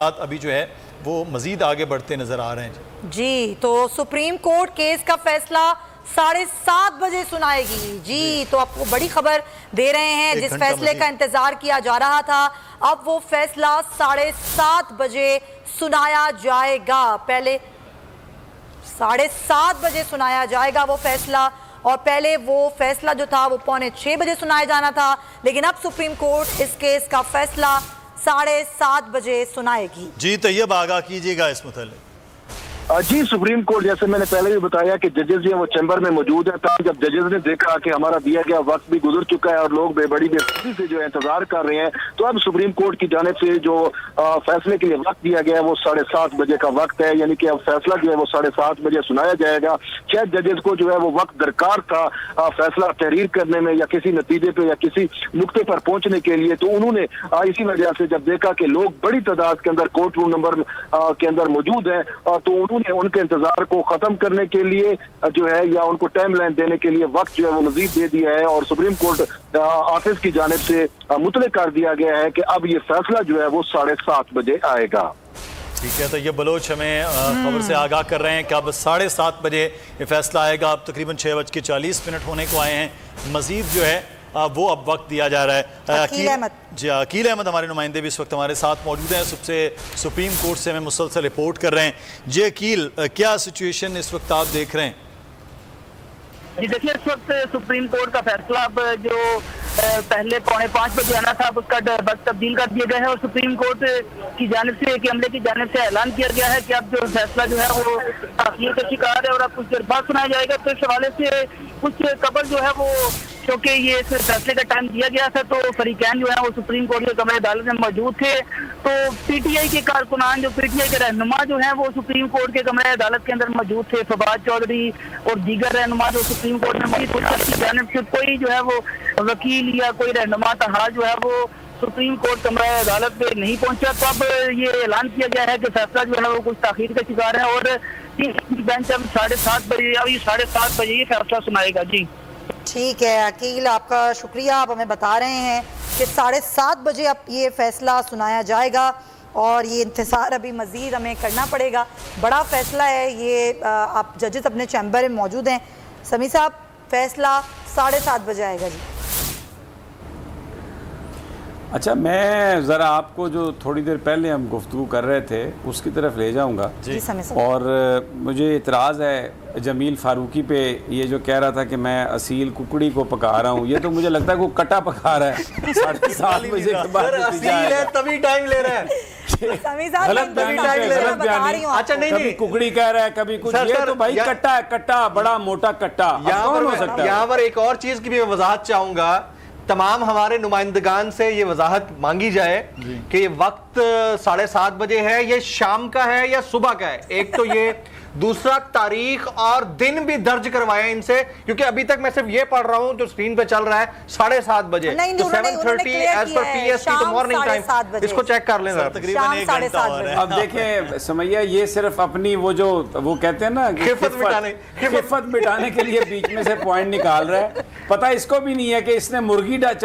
अभी जो है वो मजीद आगे बढ़ते नजर आ रहे हैं जी। तो सुप्रीम कोर्ट केस का फैसला 7:30 बजे सुनाएगी जी। तो आपको बड़ी खबर दे रहे हैं, जिस फैसले का इंतजार किया जा रहा था अब वो फैसला 7:30 बजे सुनाया जाएगा। पहले 7:30 बजे सुनाया जाएगा वो फैसला, और पहले वो फैसला जो था वो 5:45 बजे सुनाया जाना था, लेकिन अब सुप्रीम कोर्ट इस केस का फैसला 7:30 बजे सुनाएगी। जी तैयब आगाह कीजिएगा इस मुतालिक। जी, सुप्रीम कोर्ट जैसे मैंने पहले भी बताया कि जजेस जो है वो चैम्बर में मौजूद है। तब जब जजेस ने देखा कि हमारा दिया गया वक्त भी गुजर चुका है और लोग बड़ी बेसब्री से जो है इंतजार कर रहे हैं, तो अब सुप्रीम कोर्ट की जानिब से जो फैसले के लिए वक्त दिया गया है वो 7:30 बजे का वक्त है। यानी कि अब फैसला जो है वो 7:30 बजे सुनाया जाएगा। शायद जजेस को जो है वो वक्त दरकार था फैसला तहरीर करने में या किसी नतीजे पे या किसी नुक्ते पर पहुंचने के लिए, तो उन्होंने इसी वजह से जब देखा कि लोग बड़ी तादाद के अंदर कोर्ट रूम नंबर के अंदर मौजूद है, तो उन्होंने उनके इंतजार को खत्म करने के लिए जो है या उनको टाइम लाइन देने के लिए वक्त जो है वो मजीद दे दिया है, और सुप्रीम कोर्ट ऑफिस की जानिब से मुतले कर दिया गया है कि अब ये फैसला जो है वो 7:30 बजे आएगा। ठीक है, तो ये बलोच हमें खबर से आगाह कर रहे हैं कि अब 7:30 बजे ये फैसला आएगा। अब तकरीबन 6:40 होने को आए हैं। मजीद जो है वो अब वक्त दिया जा रहा है। अकील अहमद हमारे नुमाइंदे भी इस वक्त हमारे साथ मौजूद हैं, सबसे सुप्रीम कोर्ट से हमें मुसलसल रिपोर्ट कर रहे हैं। जी अकील, क्या सिचुएशन इस वक्त आप देख रहे हैं? जी देखिए, इस वक्त सुप्रीम कोर्ट का फैसला अब जो पहले 4:45 बजे आना था अब उसका वक्त तब्दील कर दिया गया है, और सुप्रीम कोर्ट की जानिब से एक अमले की जानिब से ऐलान किया गया है कि अब जो फैसला जो है वो ताख़ीर का शिकार है और अब कुछ देर बाद सुनाया जाएगा। तो इस हवाले से कुछ कबल जो है वो क्योंकि ये इस फैसले का टाइम दिया गया था, तो फरीकैन जो है वो सुप्रीम कोर्ट के कमरे अदालत में मौजूद थे। तो पीटीआई के कारकुनान, जो पीटीआई के रहनुमा जो है वो सुप्रीम कोर्ट के कमरे अदालत के अंदर मौजूद थे। फवाद चौधरी और दीगर रहनुमा जो सुप्रीम कोर्ट में मौजूद की जानिब से कोई जो है वो वकील या कोई रहनुमा तहाल जो है वो सुप्रीम कोर्ट कमरा अदालत में नहीं पहुंचा। तो अब ये ऐलान किया गया है कि फैसला जो है वो कुछ ताख़ीर का शिकार है, और बेंच अब 7:30 बजे अब ये 7:30 बजे ये फैसला सुनाएगा। जी ठीक है अकील, आपका शुक्रिया। आप हमें बता रहे हैं कि 7:30 बजे अब ये फैसला सुनाया जाएगा, और ये इंतज़ार अभी मज़ीद हमें करना पड़ेगा। बड़ा फैसला है ये। आप जजेस अपने चैम्बर में मौजूद हैं। समी साहब, फैसला 7:30 बजे आएगा जी। अच्छा, मैं ज़रा आपको जो थोड़ी देर पहले हम गुफ्तगू कर रहे थे उसकी तरफ ले जाऊंगा। और मुझे इतराज़ है जमील फ़ारूकी पे, ये जो कह रहा था कि मैं असील कुकड़ी को पका रहा हूँ, ये तो मुझे लगता है वो कटा पका रहा है। 7:30 बजे के बाद तभी टाइम ले रहा है। अच्छा नहीं, कुकड़ी कह रहा है कभी कुछ, ये तो भाई कट्टा है, कट्टा बड़ा मोटा कट्टा। यहाँ पर एक और चीज की भी वजाहत चाहूंगा, तमाम हमारे नुमाइंदगान से ये वजाहत मांगी जाए कि ये वक्त 7:30 बजे है, ये शाम का है या सुबह का है। एक तो ये दूसरा तारीख और दिन भी दर्ज करवाया इनसे, क्योंकि अभी तक मैं सिर्फ ये पढ़ रहा हूँ जो स्क्रीन पे चल रहा है 7:30 बजे, तो 7:30 एज पर पीएसटी तो मॉर्निंग टाइम, इसको चेक कर लेना। तकरीबन 1 घंटा हो रहा है। अब देखें समैया, ये सिर्फ अपनी वो जो वो कहते हैं ना खिफत मिटाने के लिए बीच में से पॉइंट निकाल रहा है। पता इसको भी नहीं है कि इसने मुर्गी चढ़ाई